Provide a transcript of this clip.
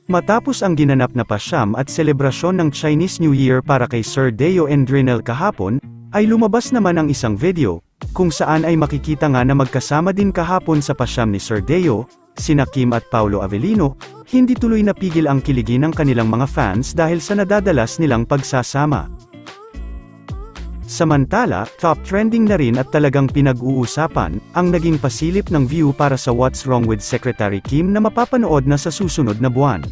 Matapos ang ginanap na pasyam at selebrasyon ng Chinese New Year para kay Sir Deo Endrinel kahapon, ay lumabas naman ang isang video, kung saan ay makikita nga na magkasama din kahapon sa pasyam ni Sir Deo, sina Kim at Paolo Avellino. Hindi tuloy napigil ang kiligi ng kanilang mga fans dahil sa nadadalas nilang pagsasama. Samantala, top trending na rin at talagang pinag-uusapan, ang naging pasilip ng view para sa What's Wrong with Secretary Kim na mapapanood na sa susunod na buwan.